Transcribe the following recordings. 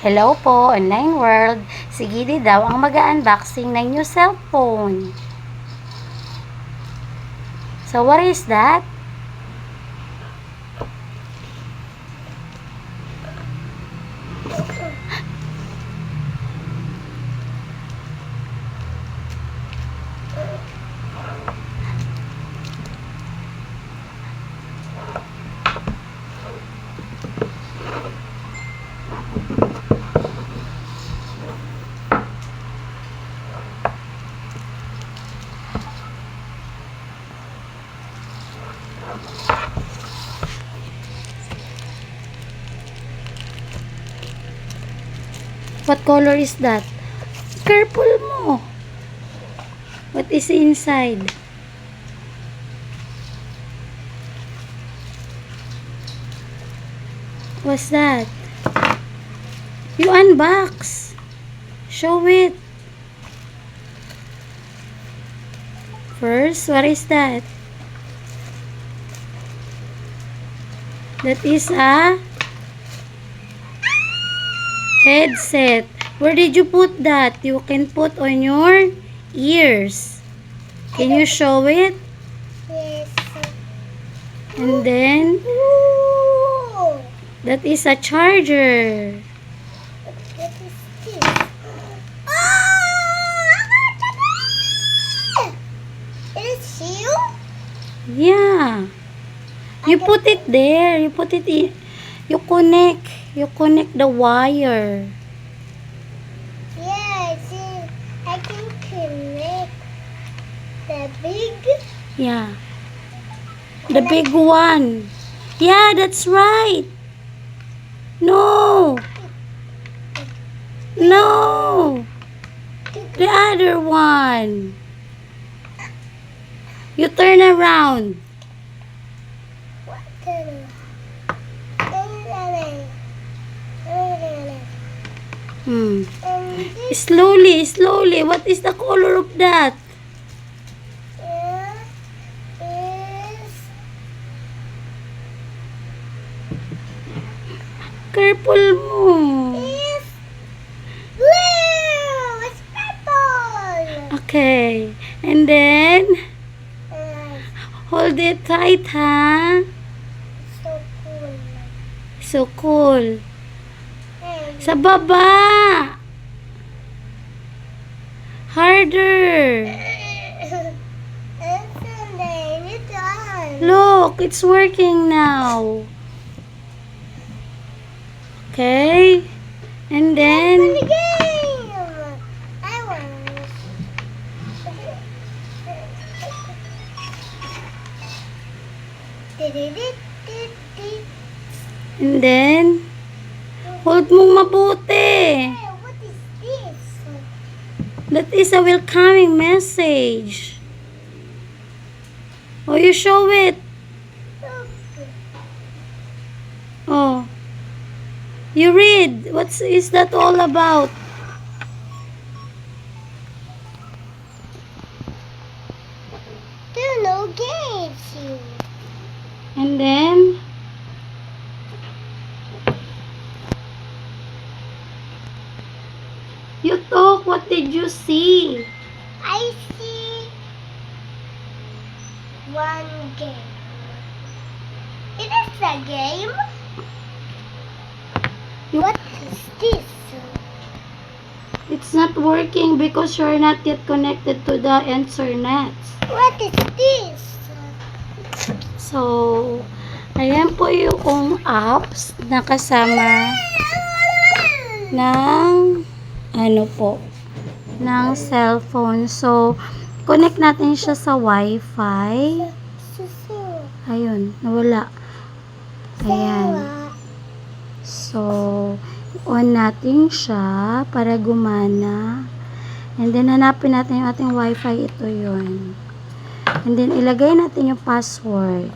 Hello po, online world. Si Gidi daw ang mag-unboxing ng new cellphone. So, what is that? What color is that? Careful mo. What is inside? What's that? You unbox. Show it. First, what is that? That is a headset. Where did you put that? You can put on your ears. Can you show it? Yes. And then, Ooh. that is a charger. What is this? Oh! It is you? Yeah. You put it there. You put it in. You connect. You connect the wire. Yes. I can connect the big. Yeah. The big one. Yeah, that's right. No. No. The other one. You turn around. What the? Hmm. And this Slowly, slowly. What is the color of that? is Careful mo. is blue. It's purple. Okay. And then, Uh, hold it tight, ha? so cool. So cool. Hey. Sa baba. Harder. Look, it's working now. Okay. And then, and then, hold mong mabuti. What is this? That is a welcoming message. Oh, you show it. Oh. You read. What is that all about? There are no games here. And then, you talk. What did you see? I see one game. It is a game. What is this? It's not working because you're not yet connected to the internet. What is this? So, ayan po yung apps na kasama ng ng cellphone. So, connect natin siya sa Wi-Fi. Susu. Ayun, nawala. Ayan. So, on natin siya para gumana. And then, hanapin natin yung ating Wi-Fi. Ito yun. And then, ilagay natin yung password.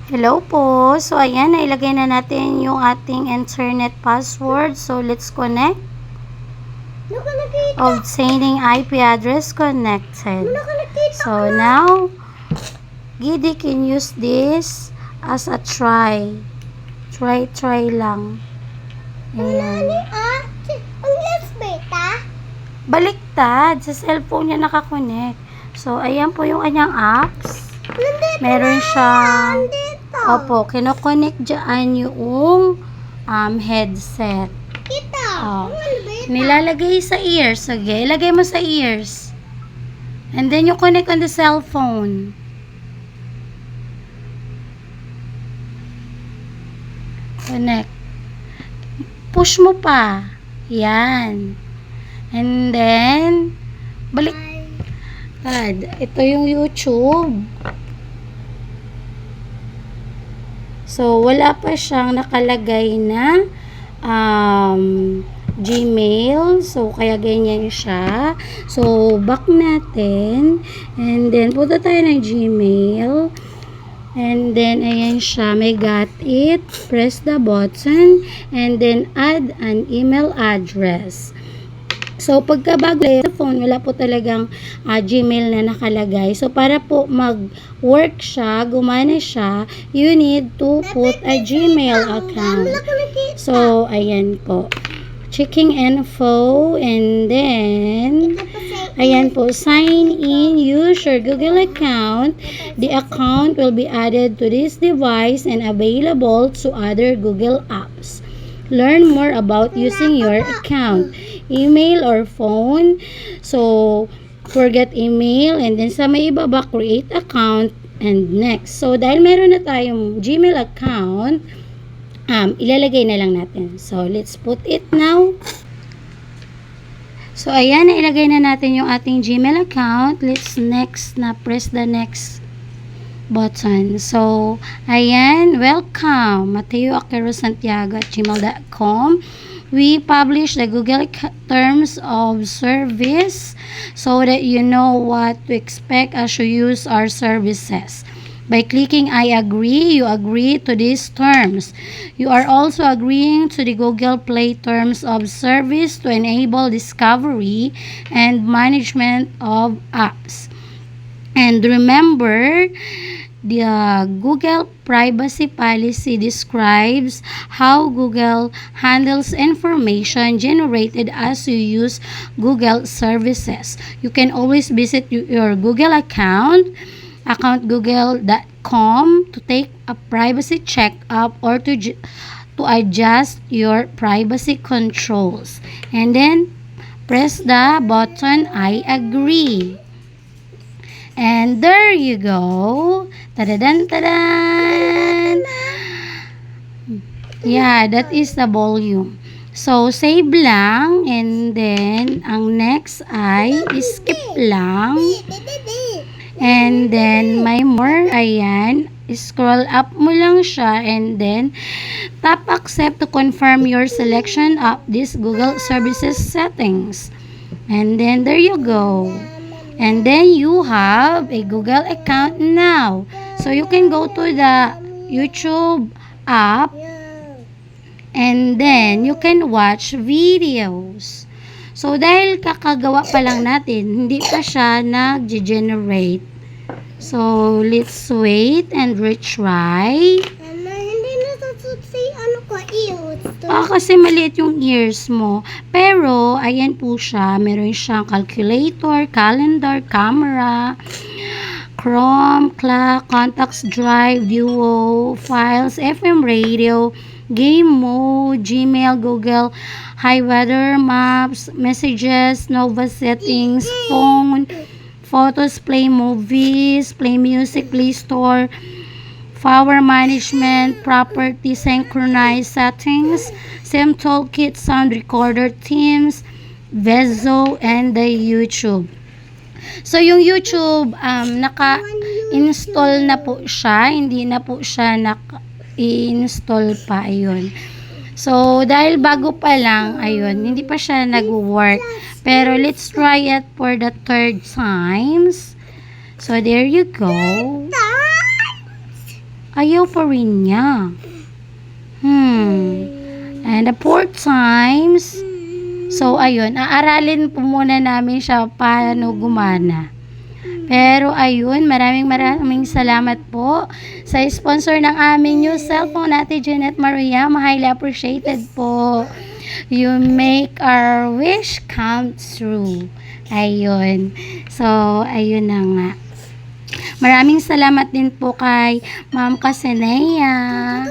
Hello po. So, ayan, nailagay na natin yung ating internet password. So, let's connect. Obtaining IP address connected. So, now, Gidi can use this as a try. Try lang. Ayan. Ang yes, beta. Baliktad. Sa cellphone niya nakakonect. So, ayan po yung kanyang apps. Nandito Meron siyang, Nandito. opo, kinokonect dyan yung headset. Kita. Oh. Ano, beta? Nilalagay sa ears. Sige, ilagay mo sa ears. And then you connect on the cell phone. Connect. Push mo pa. Yan. And then, balik. Ito yung YouTube. So, wala pa siyang nakalagay na Gmail. So, kaya ganyan siya. So, back natin. And then, punta tayo ng Gmail. And then, ayan siya. May got it. Press the button. And then, add an email address. So, pagka bago sa phone, wala po talagang Gmail na nakalagay. So, para po mag-work siya, gumana siya, you need to put a Gmail account. So, ayan po. Checking info, and then, ayan po, sign in, use your Google account. The account will be added to this device and available to other Google apps. Learn more about using your account, email or phone. So, forget email, and then sa may ibaba, create account, and next. So, dahil meron na tayong Gmail account, ilalagay na lang natin. So, let's put it now. So, ayan, nailagay na natin yung ating Gmail account. Let's next na press the next button. So, ayan, welcome, Mateo Aquero Santiago at gmail.com. We publish the Google Terms of Service so that you know what to expect as you use our services. By clicking I agree, you agree to these terms. You are also agreeing to the Google Play Terms of Service to enable discovery and management of apps. And remember, the Google Privacy Policy describes how Google handles information generated as you use Google services. You can always visit your Google account google.com to take a privacy check-up or to adjust your privacy controls. And then, press the button I agree. And there you go. Tadadan, tadan. Yeah, that is the volume. So, save lang. And then, ang next ay skip lang. And then, may more. Ayan. Scroll up mo lang siya. And then, tap accept to confirm your selection of this Google Services settings. And then, there you go. And then, you have a Google account now. So, you can go to the YouTube app. And then, you can watch videos. So, dahil kakagawa pa lang natin, hindi pa siya nag-generate. So, let's wait and retry. Hindi natutsi ears. Kasi maliit yung ears mo. Pero, ayan po siya. Meron siyang calculator, calendar, camera, Chrome, clock, contacts, drive, duo, files, FM radio, game mode, Gmail, Google, high weather, maps, messages, Nova settings, phone, photos, play movies, play music, play store, power management, property, synchronize settings, SIM toolkit, sound recorder, Teams, Vezo, and the YouTube. So, yung YouTube, naka-install na po siya. Hindi na po siya naka-install pa. Ayun. So, dahil bago pa lang, ayun, hindi pa siya nag-work. Pero, let's try it for the third times. So, there you go. Ayaw pa rin niya. And the fourth times. So, ayun, aaralin po muna namin siya paano gumana. Pero ayun, maraming salamat po sa sponsor ng aming new cellphone natin, Janet Maria. Highly appreciated po. You make our wish come true. Ayun. So, ayun na nga. Maraming salamat din po kay Ma'am Casenea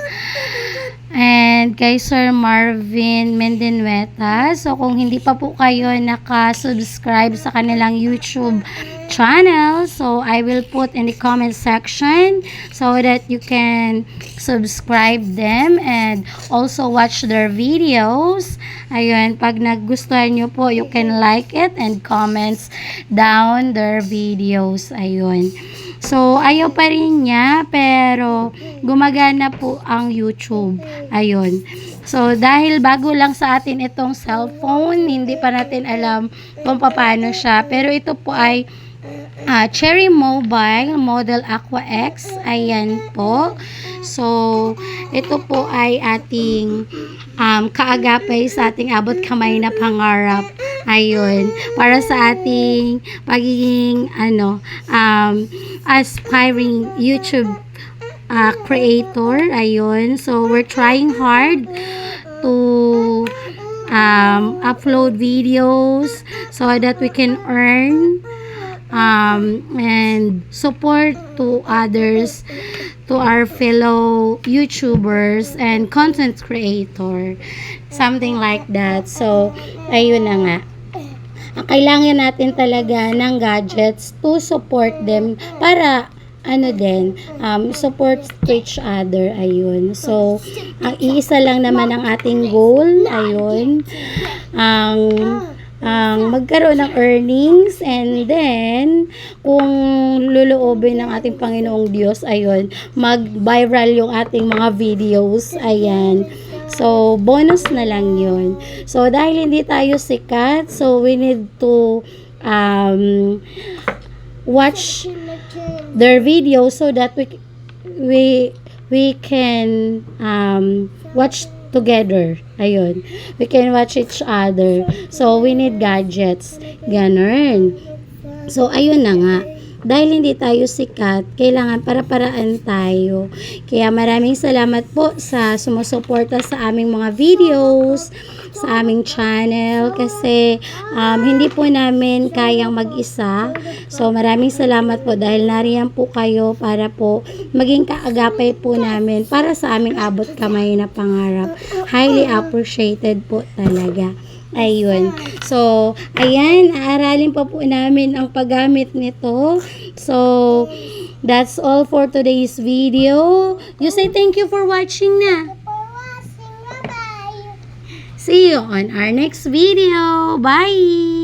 and kay Sir Marvin Mendinueta. So, kung hindi pa po kayo naka-subscribe sa kanilang YouTube channel, so I will put in the comment section so that you can subscribe them and also watch their videos. Ayun, pag nagustuhan nyo po, you can like it and comments down their videos. Ayun. So, ayaw pa rin niya, pero gumagana po ang YouTube. Ayun. So, dahil bago lang sa atin itong cellphone, hindi pa natin alam kung paano siya. Pero ito po ay Cherry Mobile Model Aqua X. Ayan po. So, ito po ay ating kaagapay sa ating abot kamay na pangarap. Ayun. Para sa ating pagiging aspiring YouTube creator. Ayun. So, we're trying hard to upload videos so that we can earn and support to others, to our fellow YouTubers and content creator, something like that. So, ayun na nga. Ang kailangan natin talaga ng gadgets to support them para support to each other. Ayun. So, ang iisa lang naman ang ating goal. Ayun. Ang magkaroon ng earnings, and then kung luluobin ng ating Panginoong Diyos, ayun, mag-viral yung ating mga videos. Ayan. So, bonus na lang yun. So, dahil hindi tayo sikat, so we need to watch their videos so that we can watch together. Ayun. We can watch each other. So, we need gadgets. Ganun. So, ayun na nga. Dahil hindi tayo sikat, kailangan para-paraan tayo. Kaya maraming salamat po sa sumusuporta sa aming mga videos, sa aming channel, kasi hindi po namin kayang mag-isa. So, maraming salamat po dahil nariyan po kayo para po maging kaagapay po namin para sa aming abot kamay na pangarap. Highly appreciated po talaga. Ayun. So, ayan, aaralin pa po namin ang paggamit nito. So, that's all for today's video. You say thank you for watching na. Bye-bye. See you on our next video. Bye!